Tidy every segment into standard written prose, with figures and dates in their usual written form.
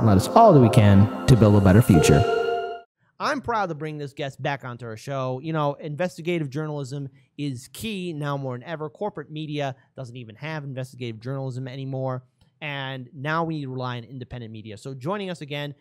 and let us all do we can to build a better future. I'm proud to bring this guest back onto our show. You know, investigative journalism is key now more than ever. Corporate media doesn't even have investigative journalism anymore, and now we need to rely on independent media. So joining us again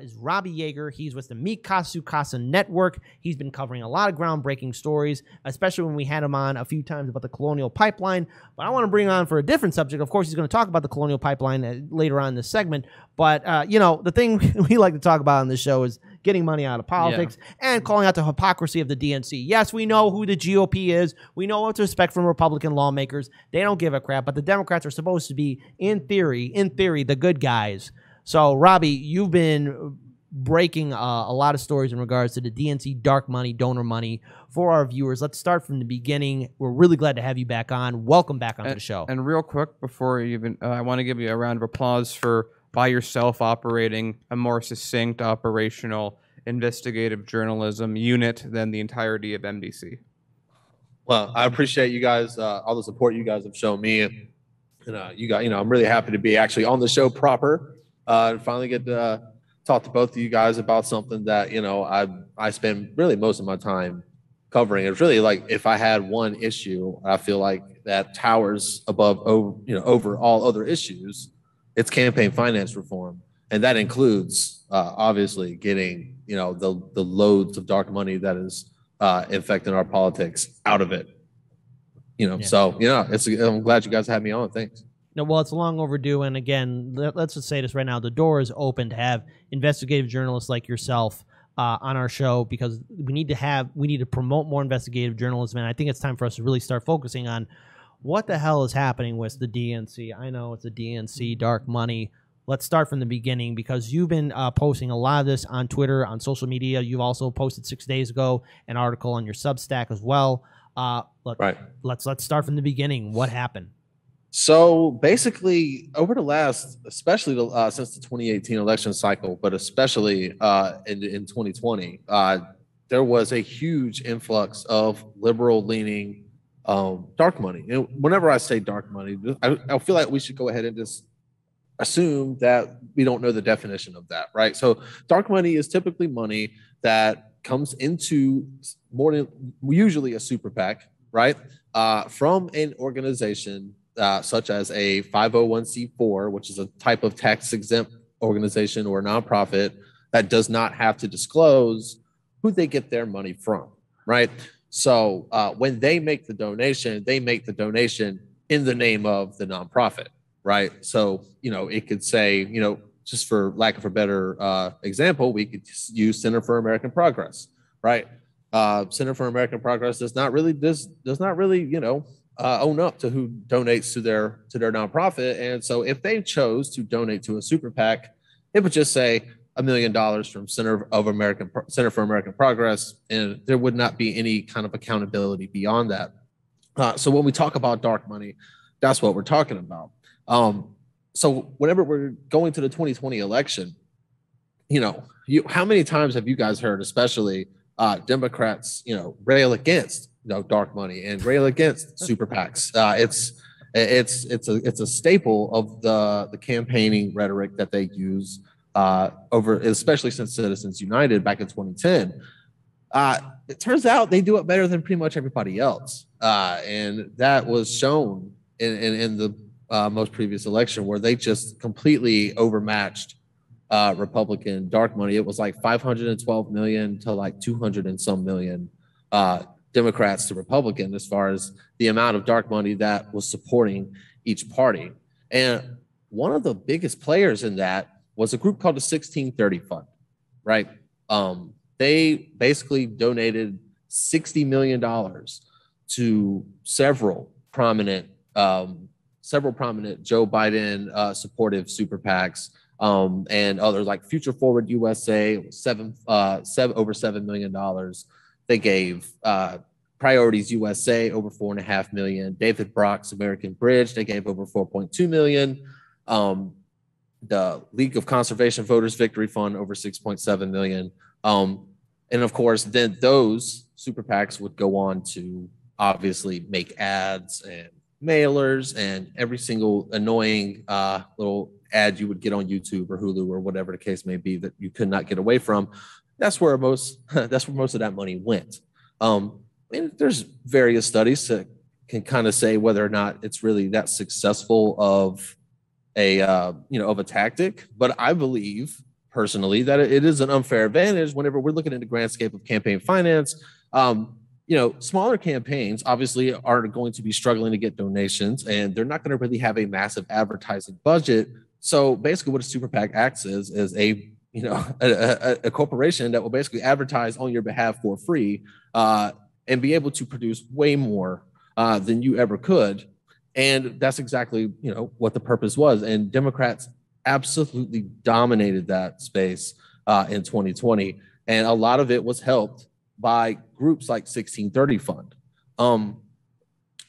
is Robbie Jaeger. He's with the Mi Casu Casa Network. He's been covering a lot of groundbreaking stories, especially when we had him on a few times about the Colonial Pipeline. But I want to bring him on for a different subject. Of course, he's going to talk about the Colonial Pipeline later on in this segment. But, you know, the thing we like to talk about on this show is getting money out of politics and calling out the hypocrisy of the DNC. Yes, we know who the GOP is. We know what to expect from Republican lawmakers. They don't give a crap. But the Democrats are supposed to be, in theory, the good guys. So, Robbie, you've been breaking a lot of stories in regards to the DNC dark money, donor money for our viewers. Let's start from the beginning. We're really glad to have you back on. Welcome back onto the show. And real quick, before you even, I want to give you a round of applause for by yourself operating a more succinct operational investigative journalism unit than the entirety of MDC. Well, I appreciate you guys, all the support you guys have shown me. And you guys, I'm really happy to be actually on the show proper. And finally get to talk to both of you guys about something that, I spend really most of my time covering. It's really like if I had one issue, I feel like that towers over all other issues, it's campaign finance reform. And that includes, obviously, getting, the loads of dark money that is infecting our politics out of it. So, I'm glad you guys had me on. Thanks. No, well, it's long overdue, and again, let's just say this right now: the door is open to have investigative journalists like yourself on our show, because we need to promote more investigative journalism, and I think it's time for us to really start focusing on what the hell is happening with the DNC. I know it's the DNC, dark money. Let's start from the beginning, because you've been posting a lot of this on Twitter, on social media. You've also posted 6 days ago an article on your Substack as well. Let's start from the beginning. What happened? So basically, over the last, especially since the 2018 election cycle, but especially in 2020, there was a huge influx of liberal-leaning dark money. And whenever I say dark money, I feel like we should go ahead and just assume that we don't know the definition of that, right? So dark money is typically money that comes into usually a super PAC, right, from an organization such as a 501c4, which is a type of tax-exempt organization or nonprofit that does not have to disclose who they get their money from, right? So when they make the donation in the name of the nonprofit, right? So, it could say, just for lack of a better example, we could use Center for American Progress, right? Center for American Progress does not really, own up to who donates to their nonprofit. And so if they chose to donate to a super PAC, it would just say $1 million from Center for American Progress, and there would not be any kind of accountability beyond that. So when we talk about dark money, that's what we're talking about. So whenever we're going to the 2020 election, how many times have you guys heard, especially Democrats, rail against dark money and rail against super PACs? It's a staple of the campaigning rhetoric that they use especially since Citizens United back in 2010. It turns out they do it better than pretty much everybody else, and that was shown in the most previous election, where they just completely overmatched Republican dark money. It was like 512 million to like 200 and some million Democrats to Republican, as far as the amount of dark money that was supporting each party. And one of the biggest players in that was a group called the 1630 Fund, right? They basically donated $60 million to several prominent Joe Biden supportive super PACs, and others like Future Forward USA, over $7 million. They gave Priorities USA over $4.5 million. David Brock's American Bridge, they gave over $4.2 million. The League of Conservation Voters Victory Fund over $6.7 million. And of course, then those super PACs would go on to obviously make ads and mailers and every single annoying little ad you would get on YouTube or Hulu or whatever the case may be that you could not get away from. That's where most of that money went. And there's various studies that can kind of say whether or not it's really that successful of a tactic. But I believe personally that it is an unfair advantage whenever we're looking at the grand scope of campaign finance. Smaller campaigns obviously are going to be struggling to get donations, and they're not going to really have a massive advertising budget. So basically what a super PAC acts is a corporation that will basically advertise on your behalf for free and be able to produce way more than you ever could. And that's exactly, what the purpose was. And Democrats absolutely dominated that space in 2020. And a lot of it was helped by groups like 1630 Fund.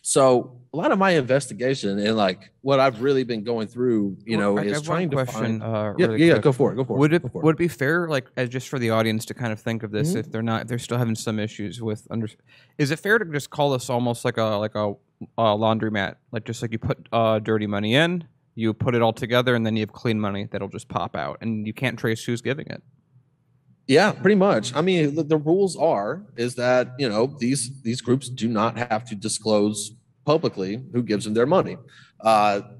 So a lot of my investigation and like what I've really been going through, is trying to find. Go for it. Would it be fair, like, as just for the audience to kind of think of this, if they're still having some issues with is it fair to just call this almost like a laundromat, like just like you put dirty money in, you put it all together, and then you have clean money that'll just pop out, and you can't trace who's giving it? Yeah, pretty much. I mean, the rules is that, these groups do not have to disclose publicly who gives them their money.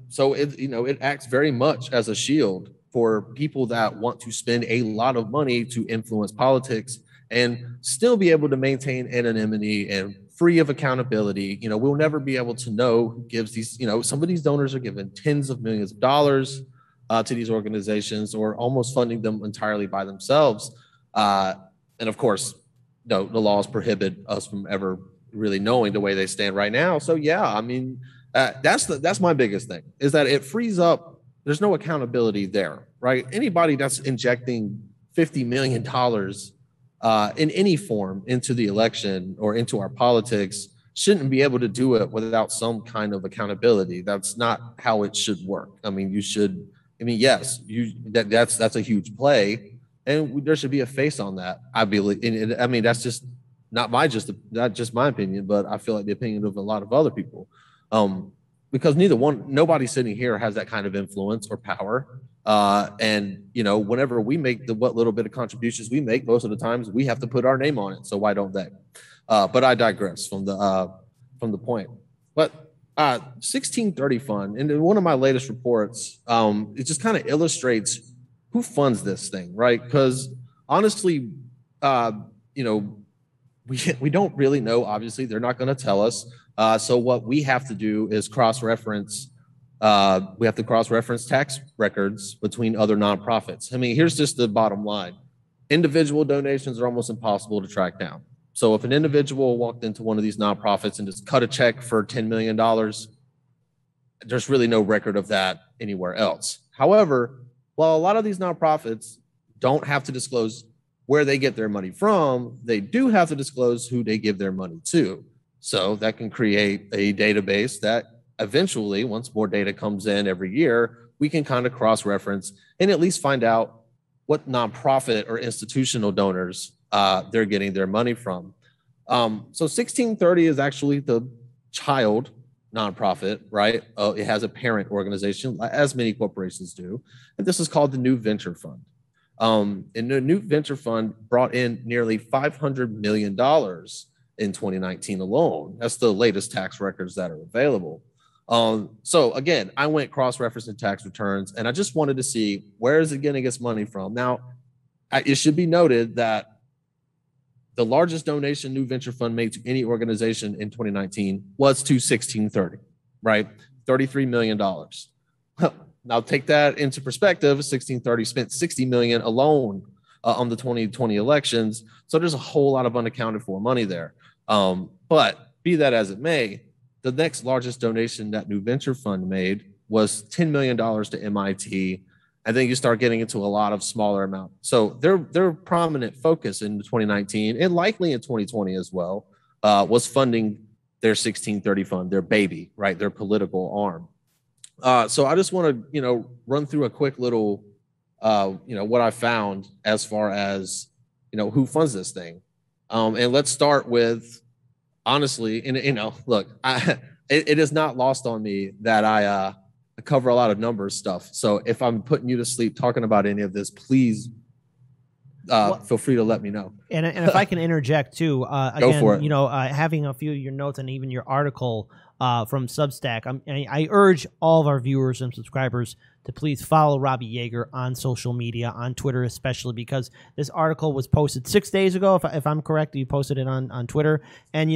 So it acts very much as a shield for people that want to spend a lot of money to influence politics and still be able to maintain anonymity and free of accountability. We'll never be able to know who gives these, some of these donors are given tens of millions of dollars to these organizations or almost funding them entirely by themselves. And of course, the laws prohibit us from ever really knowing the way they stand right now. So yeah, I mean, that's my biggest thing is that it frees up. There's no accountability there, right? Anybody that's injecting $50 million in any form into the election or into our politics shouldn't be able to do it without some kind of accountability. That's not how it should work. I mean, yes, that's a huge play, and there should be a face on that. I believe. And I mean, that's just not just my opinion, but I feel like the opinion of a lot of other people. Because nobody sitting here has that kind of influence or power. And whenever we make what little bit of contributions we make, most of the times we have to put our name on it. So why don't they? But I digress from the point. But 1630 Fund, and in one of my latest reports, it just kind of illustrates who funds this thing, right? Because honestly, we don't really know. Obviously, they're not going to tell us. So what we have to do is cross-reference. We have to cross-reference tax records between other nonprofits. I mean, here's just the bottom line. Individual donations are almost impossible to track down. So if an individual walked into one of these nonprofits and just cut a check for $10 million, there's really no record of that anywhere else. However, while a lot of these nonprofits don't have to disclose where they get their money from, they do have to disclose who they give their money to. So that can create a database that eventually, once more data comes in every year, we can kind of cross-reference and at least find out what nonprofit or institutional donors they're getting their money from. So 1630 is actually the child nonprofit, right? It has a parent organization, as many corporations do, and this is called the New Venture Fund. And the New Venture Fund brought in nearly $500 million in 2019 alone. That's the latest tax records that are available. So again, I went cross-referencing tax returns, and I just wanted to see where is it getting its money from. Now, it should be noted that the largest donation New Venture Fund made to any organization in 2019 was to 1630, right? $33 million. Now take that into perspective. 1630 spent $60 million alone on the 2020 elections. So there's a whole lot of unaccounted for money there. But be that as it may, the next largest donation that New Venture Fund made was $10 million to MIT. And then you start getting into a lot of smaller amount. So their prominent focus in 2019 and likely in 2020 as well was funding their 1630 Fund, their baby, right? Their political arm. So I just want to, run through a quick little, what I found as far as, who funds this thing. And let's start with, honestly, and look, it is not lost on me that I cover a lot of numbers stuff. So if I'm putting you to sleep talking about any of this, please feel free to let me know. And if I can interject too, again, Go for it. Having a few of your notes and even your article from Substack, I urge all of our viewers and subscribers to please follow Robbie Jaeger on social media, on Twitter especially, because this article was posted 6 days ago, if I'm correct. You posted it on Twitter. And,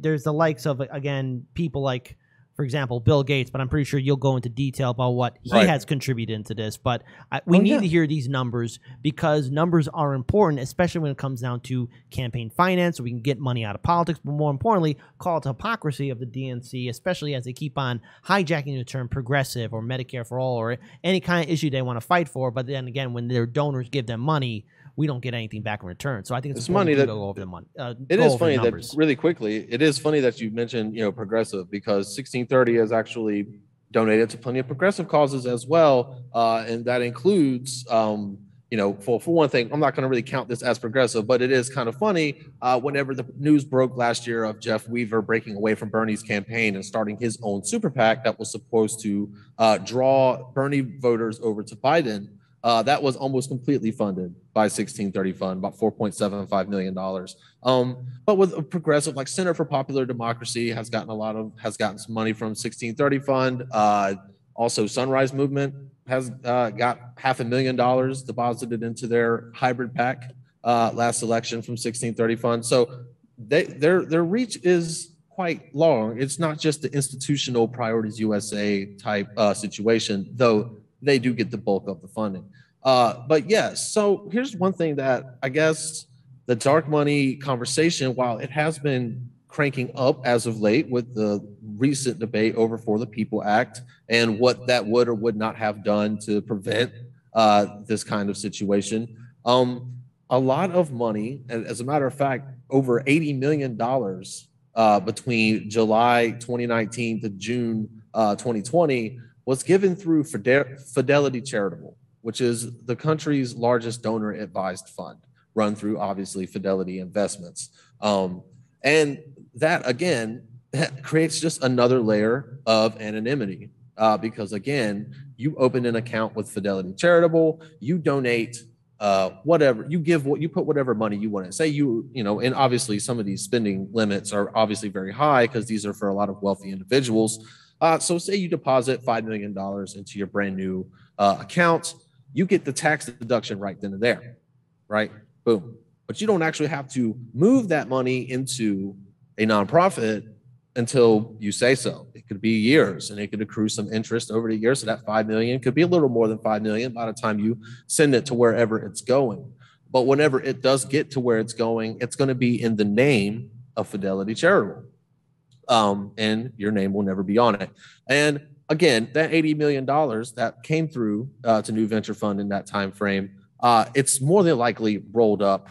there's the likes of, again, people like, for example, Bill Gates, but I'm pretty sure you'll go into detail about what he has contributed into this. But we need to hear these numbers, because numbers are important, especially when it comes down to campaign finance, so we can get money out of politics, but more importantly, call it hypocrisy of the DNC, especially as they keep on hijacking the term progressive or Medicare for all or any kind of issue they want to fight for. But then again, when their donors give them money, we don't get anything back in return. So I think it's money that go over the money. It is funny that really quickly. It is funny that you mentioned progressive, because 1630 has actually donated to plenty of progressive causes as well, and that includes for one thing, I'm not going to really count this as progressive, but it is kind of funny whenever the news broke last year of Jeff Weaver breaking away from Bernie's campaign and starting his own super PAC that was supposed to draw Bernie voters over to Biden. That was almost completely funded by 1630 Fund, about $4.75 million. But with a progressive like Center for Popular Democracy has gotten some money from 1630 Fund. Also, Sunrise Movement has got $500,000 deposited into their hybrid PAC last election from 1630 Fund. So their reach is quite long. It's not just the institutional Priorities USA type situation, though they do get the bulk of the funding. But yes, so here's one thing that I guess the dark money conversation, while it has been cranking up as of late with the recent debate over For the People Act and what that would or would not have done to prevent this kind of situation, a lot of money, and as a matter of fact, over $80 million between July 2019 to June 2020 was given through Fidelity Charitable, which is the country's largest donor-advised fund, run through, obviously, Fidelity Investments. And that, again, creates just another layer of anonymity because, again, you open an account with Fidelity Charitable, you donate whatever, you put whatever money you want to say, and obviously some of these spending limits are obviously very high because these are for a lot of wealthy individuals. So say you deposit $5 million into your brand new account, you get the tax deduction right then and there, right? Boom. But you don't actually have to move that money into a nonprofit until you say so. It could be years, and it could accrue some interest over the years. So that $5 million could be a little more than $5 million by the time you send it to wherever it's going. But whenever it does get to where it's going, it's going to be in the name of Fidelity Charitable. And your name will never be on it. And again, that $80 million that came through to New Venture Fund in that time frame, it's more than likely rolled up,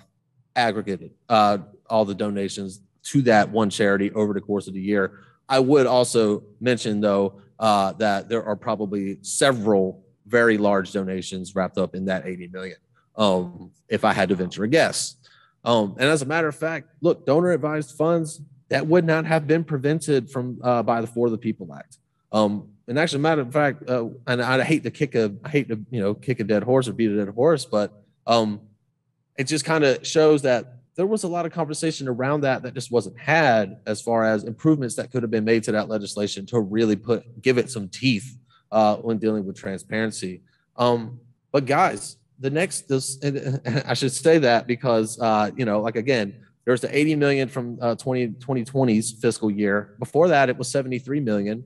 aggregated, all the donations to that one charity over the course of the year. I would also mention, though, that there are probably several very large donations wrapped up in that $80 million, if I had to venture a guess. And as a matter of fact, look, donor-advised funds, that would not have been prevented from by the For the People Act. And actually, matter of fact, and I hate to kick a dead horse or beat a dead horse, but it just kind of shows that there was a lot of conversation around that just wasn't had as far as improvements that could have been made to that legislation to really give it some teeth when dealing with transparency. But guys, I should say that because again, there's the 80 million from 2020's fiscal year. Before that, it was 73 million,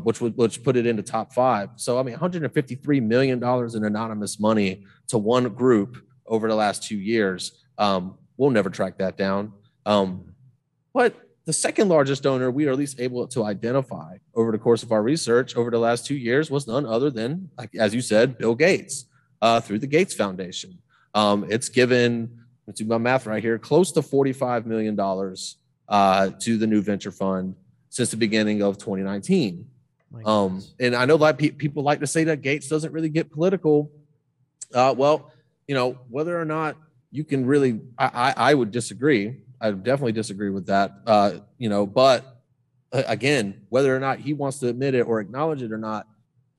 which put it into top 5. So, I mean, $153 million in anonymous money to one group over the last 2 years. We'll never track that down. But the second largest donor we are at least able to identify over the course of our research over the last 2 years was none other than, as you said, Bill Gates through the Gates Foundation. It's given, let's do my math right here, close to $45 million to the New Venture Fund since the beginning of 2019. And I know a lot of people like to say that Gates doesn't really get political. Well, whether or not you can really, I would disagree. I would definitely disagree with that. But again, whether or not he wants to admit it or acknowledge it or not,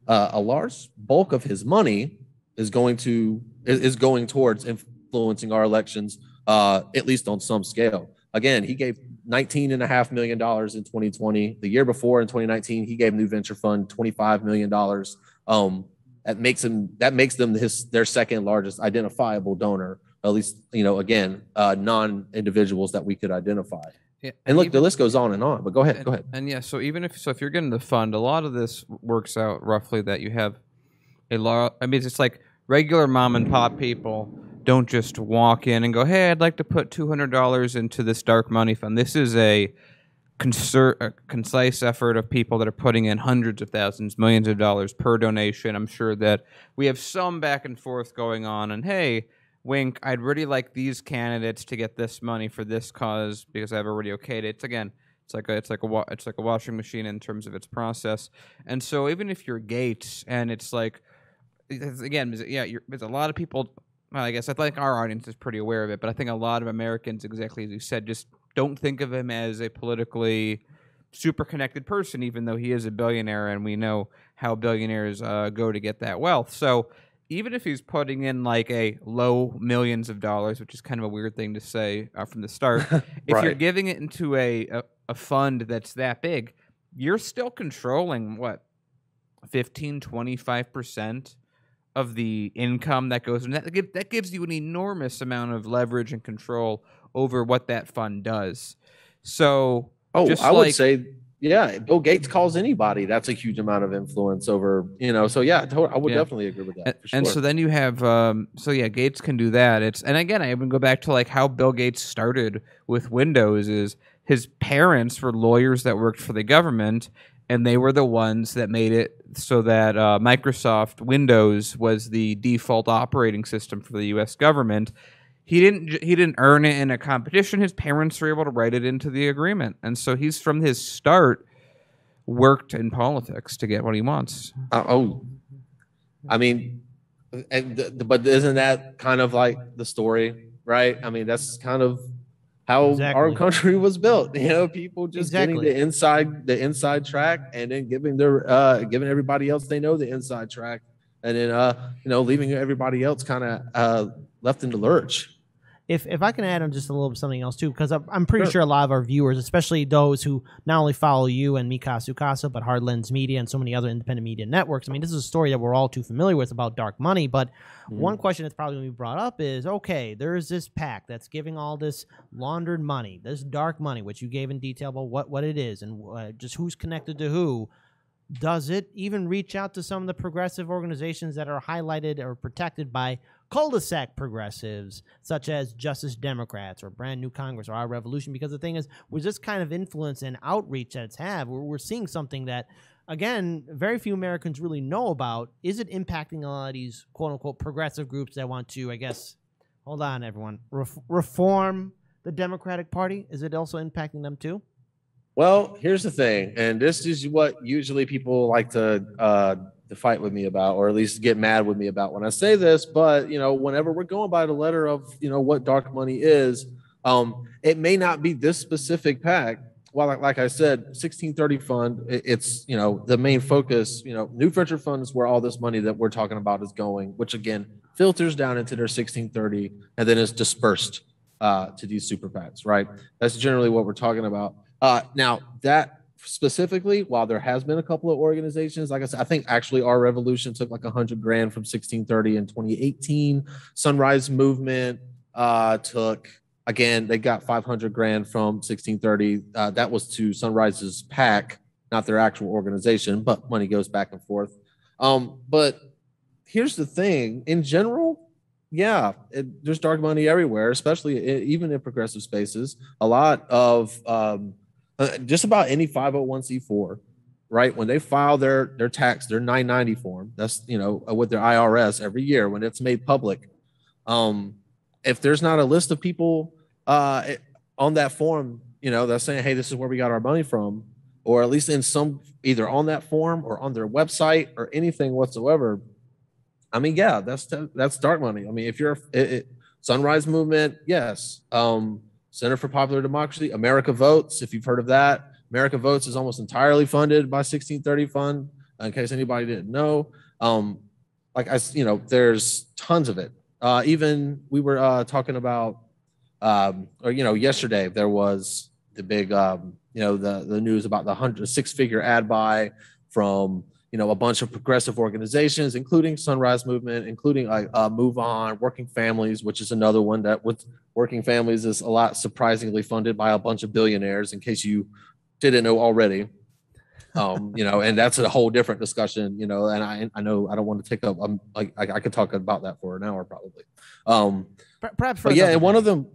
a large bulk of his money is going towards influencing our elections, at least on some scale. Again, he gave $19.5 million in 2020. The year before, in 2019, he gave New Venture Fund $25 million. That makes them their second largest identifiable donor. At least, again, non-individuals that we could identify. Yeah, and look, the list goes on and on. But go ahead. And yeah, so even if you're getting the fund, a lot of this works out roughly that you have a lot. I mean, it's like regular mom and pop people don't just walk in and go, "Hey, I'd like to put $200 into this dark money fund." This is a concise effort of people that are putting in hundreds of thousands, millions of dollars per donation. I'm sure that we have some back and forth going on. And hey, wink, I'd really like these candidates to get this money for this cause because I've already okayed it. It's like a washing machine in terms of its process. And so even if you're Gates, and it's like, again, there's a lot of people. Well, I guess I think our audience is pretty aware of it, but I think a lot of Americans, exactly as you said, just don't think of him as a politically super connected person, even though he is a billionaire, and we know how billionaires go to get that wealth. So even if he's putting in like a low millions of dollars, which is kind of a weird thing to say from the start, if you're giving it into a fund that's that big, you're still controlling what, 15, 25% of the income that goes in. That gives you an enormous amount of leverage and control over what that fund does. So, I would say, yeah, Bill Gates calls anybody. That's a huge amount of influence over, So yeah, I would definitely agree with that. For sure. And so then you have, Gates can do that. And again, I even go back to like how Bill Gates started with Windows. Is his parents were lawyers that worked for the government, and they were the ones that made it so that Microsoft Windows was the default operating system for the U.S. government. He didn't earn it in a competition. His parents were able to write it into the agreement, and so he's from his start worked in politics to get what he wants. I mean, but isn't that kind of like the story, right? I mean, that's kind of how our country was built. People just getting the inside track, and then giving everybody else they know the inside track, and then leaving everybody else kind of left in the lurch. If I can add on just a little bit something else too, because I'm pretty sure a lot of our viewers, especially those who not only follow you and Mikasu Casa, but Hard Lens Media and so many other independent media networks. I mean, this is a story that we're all too familiar with about dark money. But one question that's probably going to be brought up is, okay, there's this PAC that's giving all this laundered money, this dark money, which you gave in detail about what it is and just who's connected to who. Does it even reach out to some of the progressive organizations that are highlighted or protected by cul-de-sac progressives, such as Justice Democrats or Brand New Congress or Our Revolution? Because the thing is, with this kind of influence and outreach that it's had, we're seeing something that, again, very few Americans really know about. Is it impacting a lot of these quote-unquote progressive groups that want to, I guess, hold on, everyone, reform the Democratic Party? Is it also impacting them too? Well, here's the thing, and this is what usually people like to fight with me about, or at least get mad with me about when I say this. But whenever we're going by the letter of what dark money is, it may not be this specific PAC. Well, like I said, 1630 fund, it's the main focus. New Venture Fund is where all this money that we're talking about is going, which again filters down into their 1630 and then is dispersed to these super PACs. Right? That's generally what we're talking about. Now that specifically, while there has been a couple of organizations, like I said, I think actually Our Revolution took like $100,000 from 1630 in 2018. Sunrise Movement took, again, they got $500,000 from 1630. That was to Sunrise's PAC, not their actual organization, but money goes back and forth. But here's the thing, in general, there's dark money everywhere, especially even in progressive spaces. A lot of just about any 501c4, right? When they file their tax, their 990 form, that's with their IRS every year when it's made public. If there's not a list of people on that form, that's saying, hey, this is where we got our money from, or at least in some, either on that form or on their website or anything whatsoever. I mean, yeah, that's dark money. I mean, if you're Sunrise Movement, yes. Center for Popular Democracy, America Votes, if you've heard of that. America Votes is almost entirely funded by 1630 Fund, in case anybody didn't know. There's tons of it. Even we were talking about, yesterday there was the big, the news about the six-figure ad buy from, a bunch of progressive organizations, including Sunrise Movement, including Move On, Working Families, which is another one that with Working Families is a lot surprisingly funded by a bunch of billionaires, in case you didn't know already. And that's a whole different discussion, and I know I don't want to take up, I could talk about that for an hour probably. Perhaps, but yeah, and one of them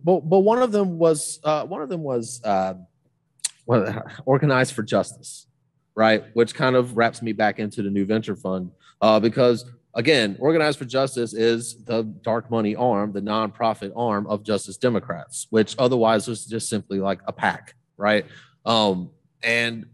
was Organized for Justice, right? Which kind of wraps me back into the New Venture Fund, because again, Organized for Justice is the dark money arm, the nonprofit arm of Justice Democrats, which otherwise was just simply like a PAC, right? And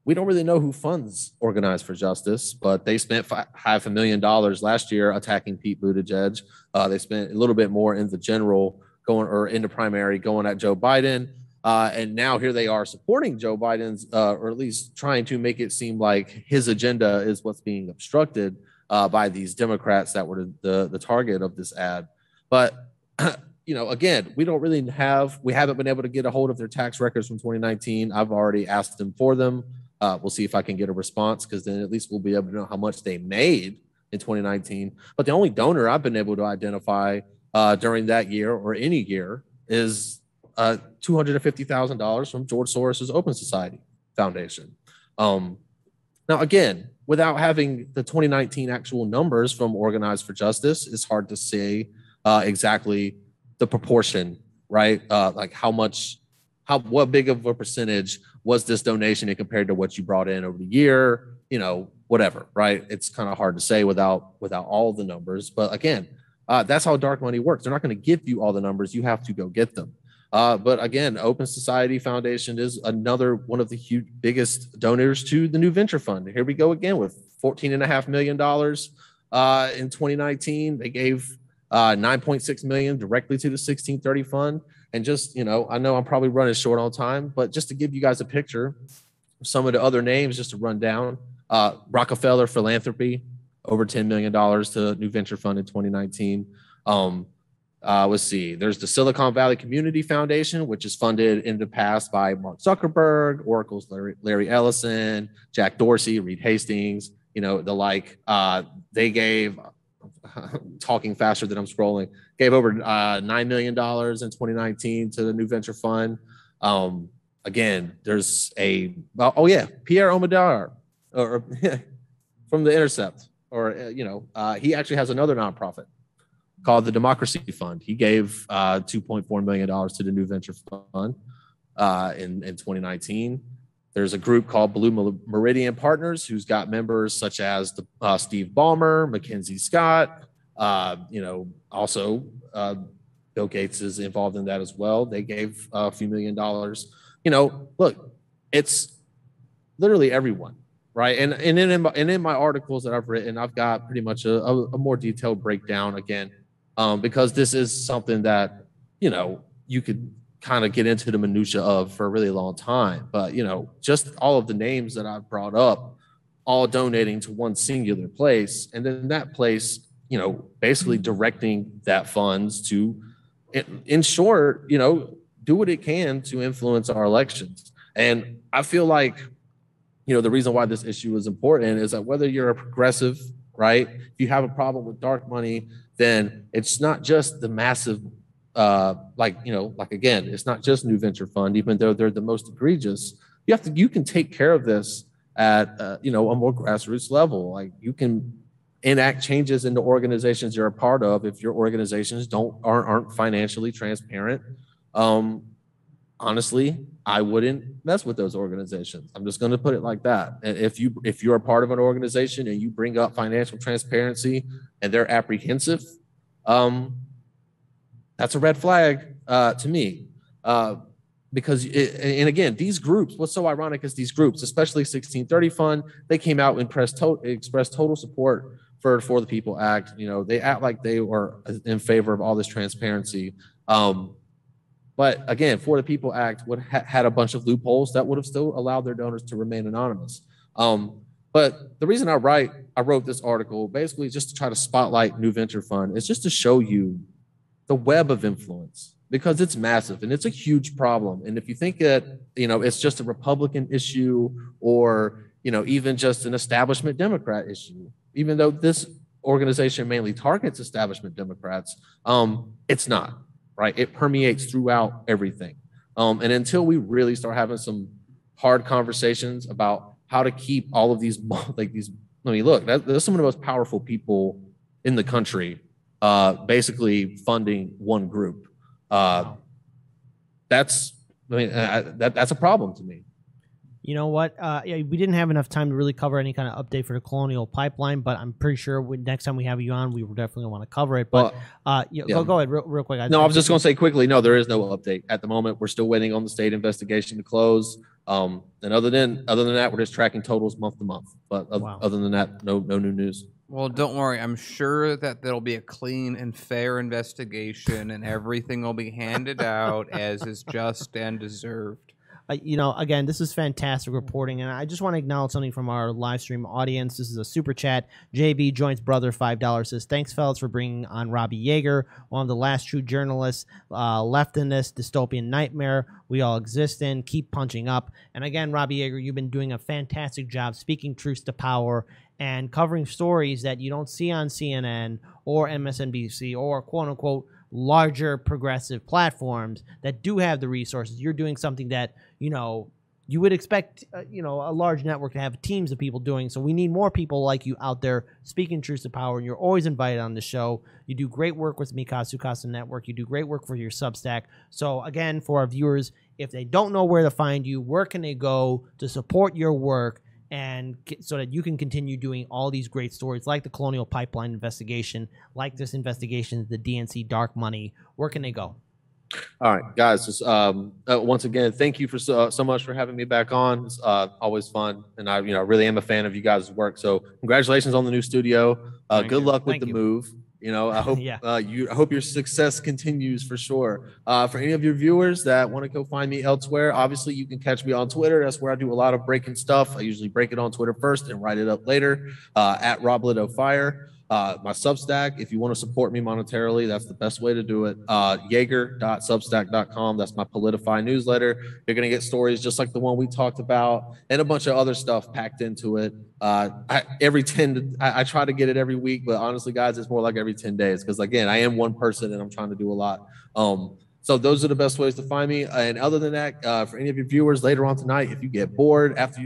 we don't really know who funds Organized for Justice, but they spent $500,000 last year attacking Pete Buttigieg. They spent a little bit more in the general in the primary going at Joe Biden. And now here they are supporting Joe Biden's, or at least trying to make it seem like his agenda is what's being obstructed by these Democrats that were the target of this ad. But again, we haven't been able to get a hold of their tax records from 2019. I've already asked them for them. We'll see if I can get a response, because then at least we'll be able to know how much they made in 2019. But the only donor I've been able to identify during that year or any year is $250,000 from George Soros's Open Society Foundation. Now, again, without having the 2019 actual numbers from Organized for Justice, it's hard to say exactly the proportion, right? Like what big of a percentage was this donation compared to what you brought in over the year, whatever, right? It's kind of hard to say without all the numbers. But again, that's how dark money works. They're not going to give you all the numbers. You have to go get them. But again, Open Society Foundation is another one of the biggest donors to the New Venture Fund. Here we go again with $14.5 million in 2019. They gave $9.6 million directly to the 1630 Fund. And just, I know I'm probably running short on time, but just to give you guys a picture of some of the other names, just to run down, Rockefeller Philanthropy, over $10 million to New Venture Fund in 2019. Let's see, there's the Silicon Valley Community Foundation, which is funded in the past by Mark Zuckerberg, Oracle's Larry Ellison, Jack Dorsey, Reed Hastings, the like. They gave, talking faster than I'm scrolling, gave over $9 million in 2019 to the New Venture Fund. Again, there's Pierre Omidyar, or from The Intercept, or he actually has another nonprofit called the Democracy Fund. He gave $2.4 million to the New Venture Fund in 2019. There's a group called Blue Meridian Partners, who's got members such as Steve Ballmer, Mackenzie Scott. Also Bill Gates is involved in that as well. They gave a few $1 million. Look, it's literally everyone, right? And in my articles that I've written, I've got pretty much a more detailed breakdown again, because this is something that you could kind of get into the minutia of for a really long time. But just all of the names that I've brought up, all donating to one singular place, and then that place, basically directing that funds to, in short, do what it can to influence our elections. And I feel like, the reason why this issue is important is that whether you're a progressive, right, if you have a problem with dark money, then it's not just the massive, again, it's not just New Venture Fund, even though they're the most egregious. You can take care of this at, a more grassroots level. Like, you can enact changes in the organizations you're a part of if your organizations aren't financially transparent. Honestly, I wouldn't mess with those organizations. I'm just going to put it like that. If you're a part of an organization and you bring up financial transparency and they're apprehensive, that's a red flag to me. Because and again, these groups, what's so ironic is these groups, especially 1630 Fund, they came out and expressed total support for the People Act. They act like they were in favor of all this transparency. But again, For the People Act would had a bunch of loopholes that would have still allowed their donors to remain anonymous. But the reason I wrote this article basically just to try to spotlight New Venture Fund is just to show you the web of influence, because it's massive and it's a huge problem. And if you think that, it's just a Republican issue or, even just an establishment Democrat issue, even though this organization mainly targets establishment Democrats, it's not, right? It permeates throughout everything. And until we really start having some hard conversations about how to keep all of these, there's some of the most powerful people in the country basically funding one group. That's a problem to me. You know what? Yeah, we didn't have enough time to really cover any kind of update for the Colonial pipeline, but I'm pretty sure next time we have you on, we will definitely want to cover it. But go ahead real quick. I was just going to say quickly, no, there is no update at the moment. We're still waiting on the state investigation to close. And other than that, we're just tracking totals month to month. But other than that, no new news. Well, don't worry. I'm sure that there'll be a clean and fair investigation, and everything will be handed out as is just and deserved. Again, this is fantastic reporting, and I just want to acknowledge something from our live stream audience. This is a super chat. JB Joints Brother, $5 says, thanks, fellas, for bringing on Robbie Jaeger, one of the last true journalists left in this dystopian nightmare we all exist in. Keep punching up. And again, Robbie Jaeger, you've been doing a fantastic job speaking truth to power and covering stories that you don't see on CNN or MSNBC or quote-unquote larger progressive platforms that do have the resources. You're doing something that, you would expect, a large network to have teams of people doing. So we need more people like you out there speaking truth to power, and you're always invited on the show. You do great work with Mikasu Casa Network. You do great work for your Substack. So again, for our viewers, if they don't know where to find you, where can they go to support your work and so that you can continue doing all these great stories like the Colonial Pipeline investigation, like this investigation of the DNC dark money? Where can they go? All right, guys, just once again, thank you for so much for having me back on. It's always fun, and I really am a fan of you guys' work. So congratulations on the new studio. Good luck with the move. I hope I hope your success continues for sure. For any of your viewers that want to go find me elsewhere, obviously you can catch me on Twitter. That's where I do a lot of breaking stuff. I usually break it on Twitter first and write it up later at RobLitoFire. My Substack, if you want to support me monetarily, that's the best way to do it. Jaeger.substack.com. That's my Politify newsletter. You're going to get stories just like the one we talked about and a bunch of other stuff packed into it. I try to get it every week, but honestly, guys, it's more like every 10 days because, again, I am one person and I'm trying to do a lot. So those are the best ways to find me. And other than that, for any of your viewers later on tonight, if you get bored after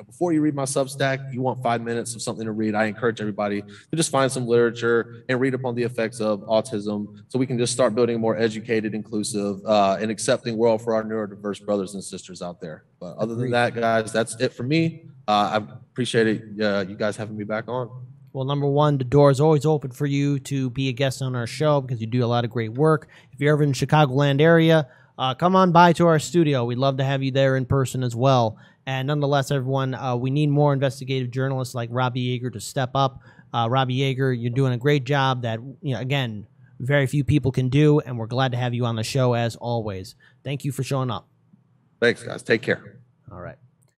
before you read my Substack, you want 5 minutes of something to read, I encourage everybody to just find some literature and read up on the effects of autism so we can just start building a more educated, inclusive, and accepting world for our neurodiverse brothers and sisters out there. But other than that, guys, that's it for me. I appreciate it. You guys having me back on. Well, number one, the door is always open for you to be a guest on our show because you do a lot of great work. If you're ever in the Chicagoland area, come on by to our studio. We'd love to have you there in person as well. And nonetheless, everyone, we need more investigative journalists like Robbie Jaeger to step up. Robbie Jaeger, you're doing a great job that, again, very few people can do, and we're glad to have you on the show as always. Thank you for showing up. Thanks, guys. Take care. All right.